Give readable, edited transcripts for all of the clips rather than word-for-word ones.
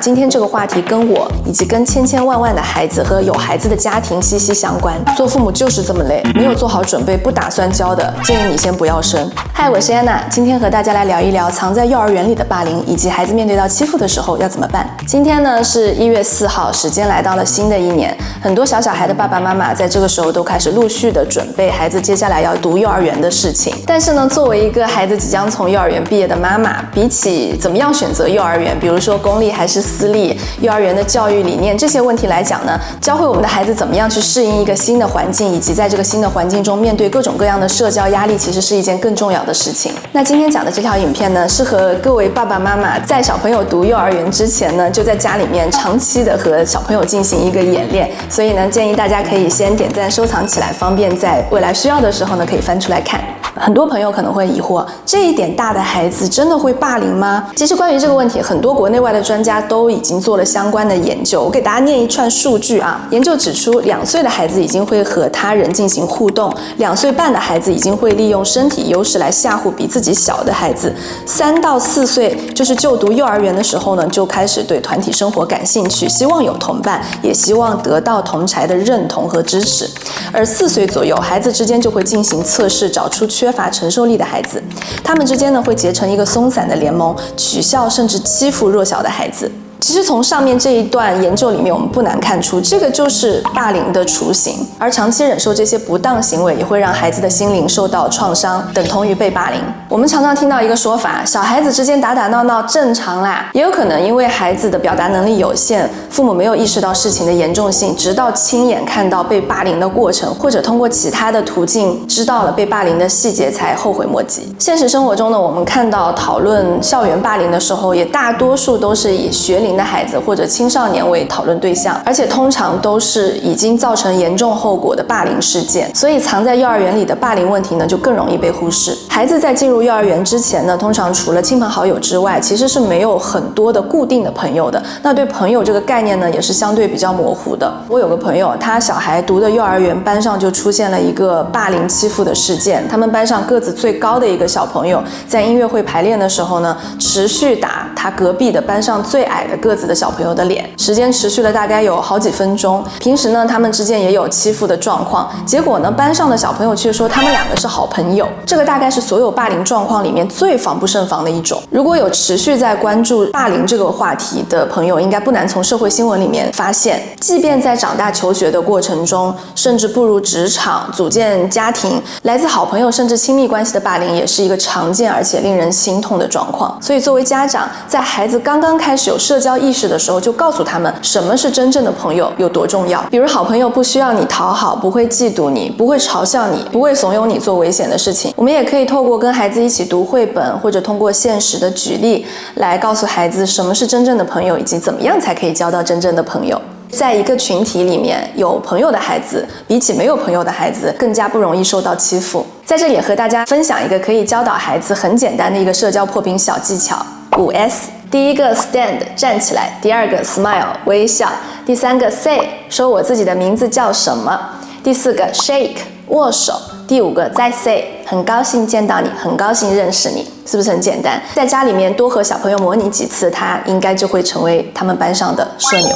今天这个话题跟我以及跟千千万万的孩子和有孩子的家庭息息相关。做父母就是这么累，没有做好准备不打算教的，建议你先不要生。嗨，我是安娜，今天和大家来聊一聊藏在幼儿园里的霸凌，以及孩子面对到欺负的时候要怎么办。今天呢是1月4号，时间来到了新的一年，很多小孩的爸爸妈妈在这个时候都开始陆续的准备孩子接下来要读幼儿园的事情。但是呢，作为一个孩子即将从幼儿园毕业的妈妈，比起怎么样选择幼儿园，比如说公立还是私立，幼儿园的教育理念这些问题来讲呢，教会我们的孩子怎么样去适应一个新的环境，以及在这个新的环境中面对各种各样的社交压力，其实是一件更重要的事情。那今天讲的这条影片呢，适合各位爸爸妈妈在小朋友读幼儿园之前呢，就在家里面长期的和小朋友进行一个演练。所以呢，建议大家可以先点赞收藏起来，方便在未来需要的时候呢，可以翻出来看。很多朋友可能会疑惑，这一点大的孩子真的会霸凌吗？其实关于这个问题，很多国内外的专家都已经做了相关的研究。我给大家念一串数据啊。研究指出，2岁的孩子已经会和他人进行互动，2岁半的孩子已经会利用身体优势来吓唬比自己小的孩子，3到4岁就是就读幼儿园的时候呢，就开始对团体生活感兴趣，希望有同伴，也希望得到同侪的认同和支持。而4岁左右，孩子之间就会进行测试，找出缺乏承受力的孩子，他们之间呢会结成一个松散的联盟，取笑甚至欺负弱小的孩子。其实从上面这一段研究里面，我们不难看出，这个就是霸凌的雏形。而长期忍受这些不当行为，也会让孩子的心灵受到创伤，等同于被霸凌。我们常常听到一个说法，小孩子之间打打闹闹正常啦。也有可能因为孩子的表达能力有限，父母没有意识到事情的严重性，直到亲眼看到被霸凌的过程，或者通过其他的途径知道了被霸凌的细节，才后悔莫及。现实生活中呢，我们看到讨论校园霸凌的时候，也大多数都是以学龄的孩子或者青少年为讨论对象，而且通常都是已经造成严重后果的霸凌事件，所以藏在幼儿园里的霸凌问题呢，就更容易被忽视。孩子在进入幼儿园之前呢，通常除了亲朋好友之外，其实是没有很多的固定的朋友的。那对朋友这个概念呢，也是相对比较模糊的。我有个朋友，他小孩读的幼儿园班上就出现了一个霸凌欺负的事件。他们班上个子最高的一个小朋友，在音乐会排练的时候呢，持续打他隔壁的班上最矮的个子的小朋友的脸，时间持续了大概有好几分钟。平时呢，他们之间也有欺负的状况，结果呢，班上的小朋友却说他们2个是好朋友。这个大概是所有霸凌状况里面最防不胜防的一种。如果有持续在关注霸凌这个话题的朋友，应该不难从社会新闻里面发现，即便在长大求学的过程中，甚至步入职场、组建家庭，来自好朋友甚至亲密关系的霸凌也是一个常见而且令人心痛的状况。所以作为家长，在孩子刚刚开始有社交意识的时候，就告诉他们什么是真正的朋友有多重要。比如好朋友不需要你讨好，不会嫉妒你，不会嘲笑你，不会怂恿你做危险的事情。我们也可以透过跟孩子一起读绘本，或者通过现实的举例来告诉孩子什么是真正的朋友，以及怎么样才可以交到真正的朋友。在一个群体里面，有朋友的孩子比起没有朋友的孩子更加不容易受到欺负。在这里也和大家分享一个可以教导孩子很简单的一个社交破冰小技巧，5S。第一个 stand 站起来，第2个 smile 微笑，第3个 say 说我自己的名字叫什么，第4个 shake 握手，第5个再 say 很高兴见到你，很高兴认识你。是不是很简单？在家里面多和小朋友模拟几次，他应该就会成为他们班上的社牛。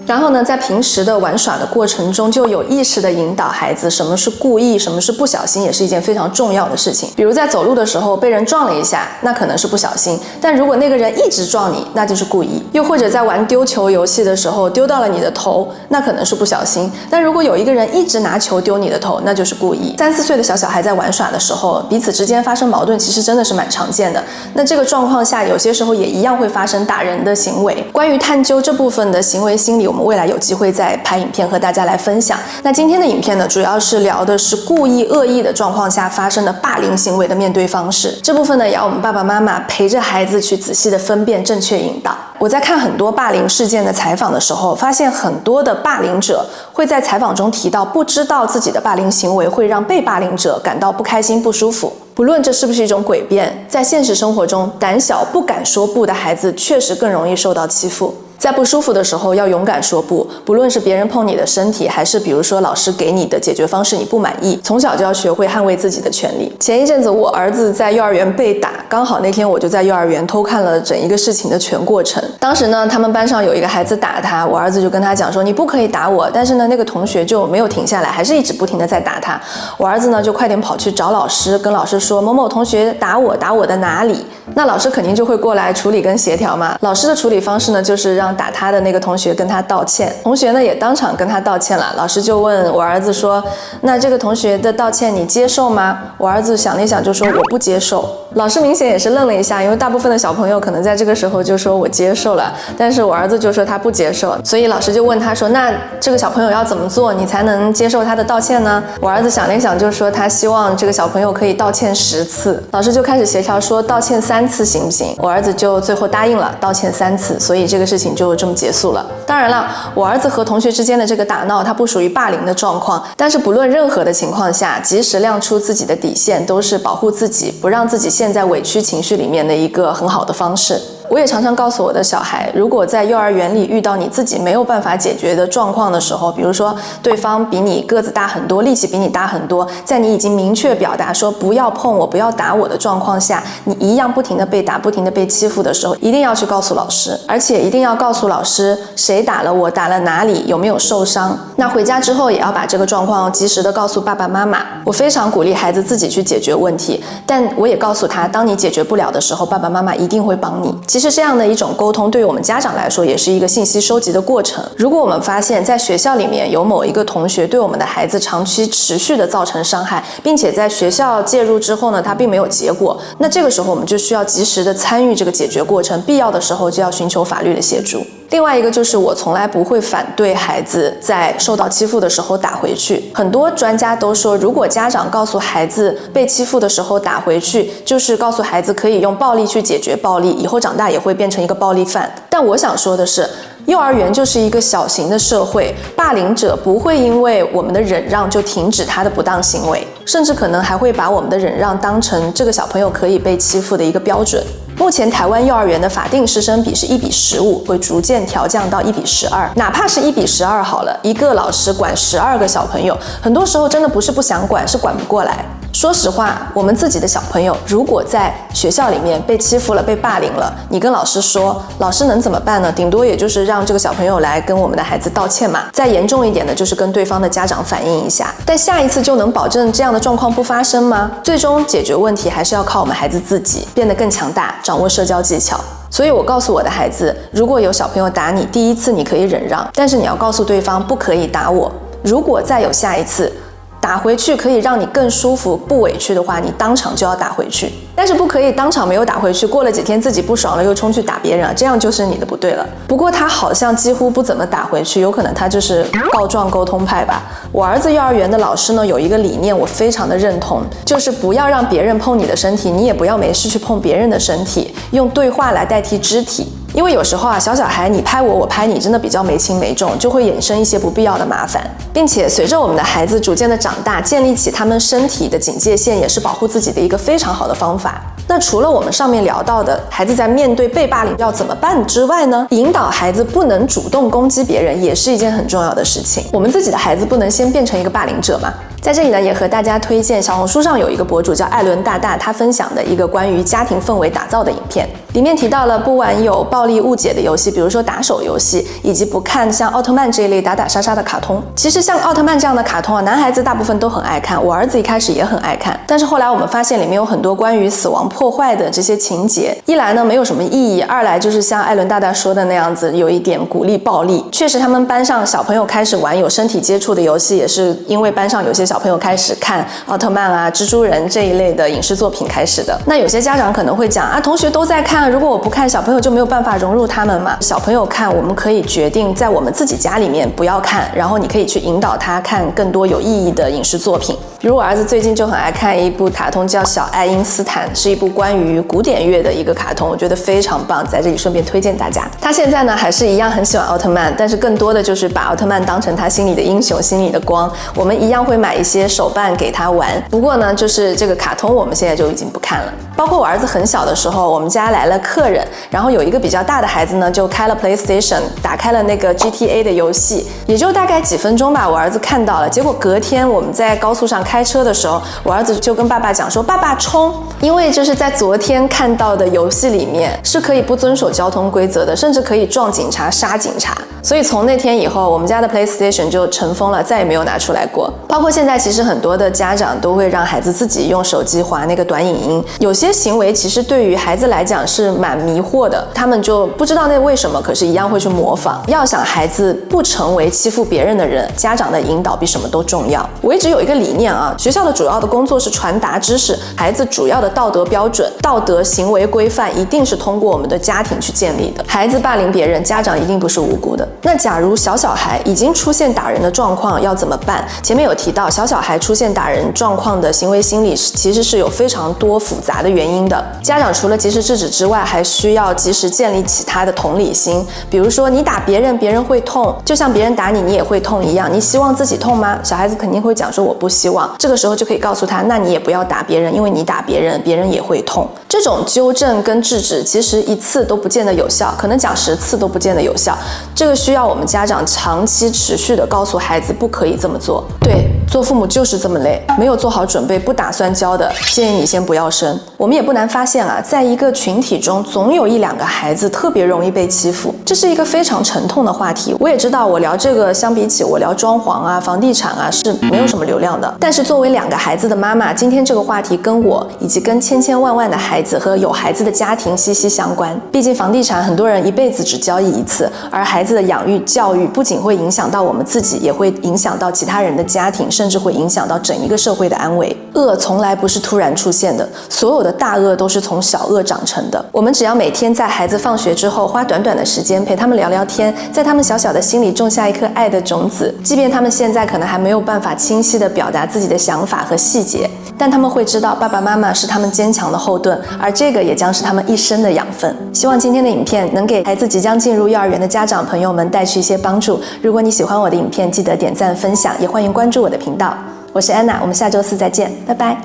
然后呢，在平时的玩耍的过程中，就有意识的引导孩子什么是故意，什么是不小心，也是一件非常重要的事情。比如在走路的时候被人撞了一下，那可能是不小心，但如果那个人一直撞你，那就是故意。又或者在玩丢球游戏的时候丢到了你的头，那可能是不小心，但如果有一个人一直拿球丢你的头，那就是故意。3、4岁的小孩在玩耍的时候，彼此之间发生矛盾，其实真的是蛮常见的。那这个状况下，有些时候也一样会发生打人的行为。关于探究这部分的行为心理，我们未来有机会再拍影片和大家来分享。那今天的影片呢，主要是聊的是故意恶意的状况下发生的霸凌行为的面对方式。这部分呢，也要我们爸爸妈妈陪着孩子去仔细的分辨，正确引导。我在看很多霸凌事件的采访的时候，发现很多的霸凌者会在采访中提到，不知道自己的霸凌行为会让被霸凌者感到不开心、不舒服。不论这是不是一种诡辩，在现实生活中，胆小不敢说不的孩子确实更容易受到欺负。在不舒服的时候要勇敢说不，不论是别人碰你的身体，还是比如说老师给你的解决方式你不满意，从小就要学会捍卫自己的权利。前一阵子我儿子在幼儿园被打，刚好那天我就在幼儿园偷看了整一个事情的全过程。当时呢，他们班上有一个孩子打他，我儿子就跟他讲说你不可以打我，但是呢那个同学就没有停下来，还是一直不停的在打他。我儿子呢就快点跑去找老师，跟老师说某某同学打我，打我的哪里？那老师肯定就会过来处理跟协调嘛。老师的处理方式呢，就是让打他的那个同学跟他道歉。同学呢也当场跟他道歉了。老师就问我儿子说，那这个同学的道歉你接受吗？我儿子想了一想就说我不接受。老师明显也是愣了一下，因为大部分的小朋友可能在这个时候就说我接受了，但是我儿子就说他不接受。所以老师就问他说，那这个小朋友要怎么做你才能接受他的道歉呢？我儿子想了一想就说他希望这个小朋友可以道歉10次。老师就开始协调说道歉3次行不行？我儿子就最后答应了，道歉3次，所以这个事情就这么结束了。当然了，我儿子和同学之间的这个打闹，它不属于霸凌的状况，但是不论任何的情况下，及时亮出自己的底线，都是保护自己，不让自己陷在委屈情绪里面的一个很好的方式。我也常常告诉我的小孩，如果在幼儿园里遇到你自己没有办法解决的状况的时候，比如说对方比你个子大很多，力气比你大很多，在你已经明确表达说不要碰我，不要打我的状况下，你一样不停的被打，不停的被欺负的时候，一定要去告诉老师，而且一定要告诉老师谁打了我，打了哪里，有没有受伤。那回家之后也要把这个状况及时的告诉爸爸妈妈。我非常鼓励孩子自己去解决问题，但我也告诉他，当你解决不了的时候，爸爸妈妈一定会帮你。其实这样的一种沟通对于我们家长来说也是一个信息收集的过程。如果我们发现在学校里面有某一个同学对我们的孩子长期持续的造成伤害，并且在学校介入之后呢，他并没有结果，那这个时候我们就需要及时的参与这个解决过程，必要的时候就要寻求法律的协助。另外一个就是我从来不会反对孩子在受到欺负的时候打回去。很多专家都说，如果家长告诉孩子被欺负的时候打回去，就是告诉孩子可以用暴力去解决暴力，以后长大也会变成一个暴力犯。但我想说的是，幼儿园就是一个小型的社会，霸凌者不会因为我们的忍让就停止他的不当行为，甚至可能还会把我们的忍让当成这个小朋友可以被欺负的一个标准。目前台湾幼儿园的法定师生比是1:15，会逐渐调降到1:12。哪怕是1:12好了，一个老师管12个小朋友，很多时候真的不是不想管，是管不过来。说实话，我们自己的小朋友如果在学校里面被欺负了、被霸凌了，你跟老师说，老师能怎么办呢？顶多也就是让这个小朋友来跟我们的孩子道歉嘛。再严重一点的，就是跟对方的家长反映一下。但下一次就能保证这样的状况不发生吗？最终解决问题还是要靠我们孩子自己变得更强大，掌握社交技巧。所以我告诉我的孩子，如果有小朋友打你，第一次你可以忍让，但是你要告诉对方不可以打我。如果再有下一次，打回去可以让你更舒服不委屈的话，你当场就要打回去，但是不可以当场没有打回去，过了几天自己不爽了又冲去打别人啊，这样就是你的不对了。不过他好像几乎不怎么打回去，有可能他就是告状沟通派吧。我儿子幼儿园的老师呢有一个理念我非常的认同，就是不要让别人碰你的身体，你也不要没事去碰别人的身体，用对话来代替肢体。因为有时候啊，小孩你拍我，我拍你，真的比较没轻没重，就会衍生一些不必要的麻烦。并且随着我们的孩子逐渐的长大，建立起他们身体的警戒线，也是保护自己的一个非常好的方法。那除了我们上面聊到的孩子在面对被霸凌要怎么办之外呢，引导孩子不能主动攻击别人也是一件很重要的事情。我们自己的孩子不能先变成一个霸凌者嘛。在这里呢，也和大家推荐小红书上有一个博主叫艾伦大大，他分享的一个关于家庭氛围打造的影片，里面提到了不玩有暴力误解的游戏，比如说打手游戏，以及不看像奥特曼这一类打打杀杀的卡通。其实像奥特曼这样的卡通啊，男孩子大部分都很爱看，我儿子一开始也很爱看，但是后来我们发现里面有很多关于死亡破坏的这些情节，一来呢没有什么意义，二来就是像艾伦大大说的那样子，有一点鼓励暴力。确实他们班上小朋友开始玩有身体接触的游戏，也是因为班上有些小朋友开始看奥特曼啊、蜘蛛人这一类的影视作品开始的。那有些家长可能会讲啊，同学都在看，如果我不看，小朋友就没有办法融入他们嘛。小朋友看，我们可以决定在我们自己家里面不要看，然后你可以去引导他看更多有意义的影视作品。比如我儿子最近就很爱看一部卡通叫《小爱因斯坦》，是一部关于古典乐的一个卡通，我觉得非常棒，在这里顺便推荐大家。他现在呢还是一样很喜欢奥特曼，但是更多的就是把奥特曼当成他心里的英雄，心里的光。我们一样会买一些手办给他玩，不过呢，就是这个卡通我们现在就已经不看了。包括我儿子很小的时候，我们家来了客人，然后有一个比较大的孩子呢，就开了 PlayStation， 打开了那个 GTA 的游戏，也就大概几分钟吧，我儿子看到了。结果隔天我们在高速上开车的时候，我儿子就跟爸爸讲说：“爸爸冲！”因为就是在昨天看到的游戏里面是可以不遵守交通规则的，甚至可以撞警察、杀警察。所以从那天以后，我们家的 PlayStation 就尘封了，再也没有拿出来过。包括现在，其实很多的家长都会让孩子自己用手机滑那个短影音，有些行为其实对于孩子来讲是蛮迷惑的，他们就不知道那为什么，可是一样会去模仿。要想孩子不成为欺负别人的人，家长的引导比什么都重要。我一直有一个理念啊，学校的主要的工作是传达知识，孩子主要的道德标准、道德行为规范一定是通过我们的家庭去建立的。孩子霸凌别人，家长一定不是无辜的。那假如小孩已经出现打人的状况，要怎么办？前面有提到，小孩出现打人状况的行为心理其实是有非常多复杂的原因的。家长除了及时制止之外，还需要及时建立起他的同理心。比如说，你打别人，别人会痛，就像别人打你，你也会痛一样。你希望自己痛吗？小孩子肯定会讲说我不希望。这个时候就可以告诉他，那你也不要打别人，因为你打别人，别人也会痛。这种纠正跟制止，其实一次都不见得有效，可能讲10次都不见得有效。这个需要我们家长长期持续的告诉孩子不可以这么做。对，做父母就是这么累，没有做好准备不打算教的，建议你先不要生。我们也不难发现啊，在一个群体中总有1-2个孩子特别容易被欺负，这是一个非常沉痛的话题。我也知道我聊这个相比起我聊装潢啊、房地产啊是没有什么流量的，但是作为2个孩子的妈妈，今天这个话题跟我以及跟千千万万的孩子和有孩子的家庭息息相关。毕竟房地产很多人一辈子只交易一次，而孩子的养育教育不仅会影响到我们自己，也会影响到其他人的家庭，甚至会影响到整一个社会的安危。恶从来不是突然出现的，所有的大恶都是从小恶长成的。我们只要每天在孩子放学之后花短短的时间陪他们聊聊天，在他们小小的心里种下一颗爱的种子，即便他们现在可能还没有办法清晰地表达自己的想法和细节，但他们会知道爸爸妈妈是他们坚强的后盾，而这个也将是他们一生的养分。希望今天的影片能给孩子即将进入幼儿园的家长朋友们带去一些帮助。如果你喜欢我的影片，记得点赞分享，也欢迎关注我的频道。我是安娜，我们下周4再见，拜拜。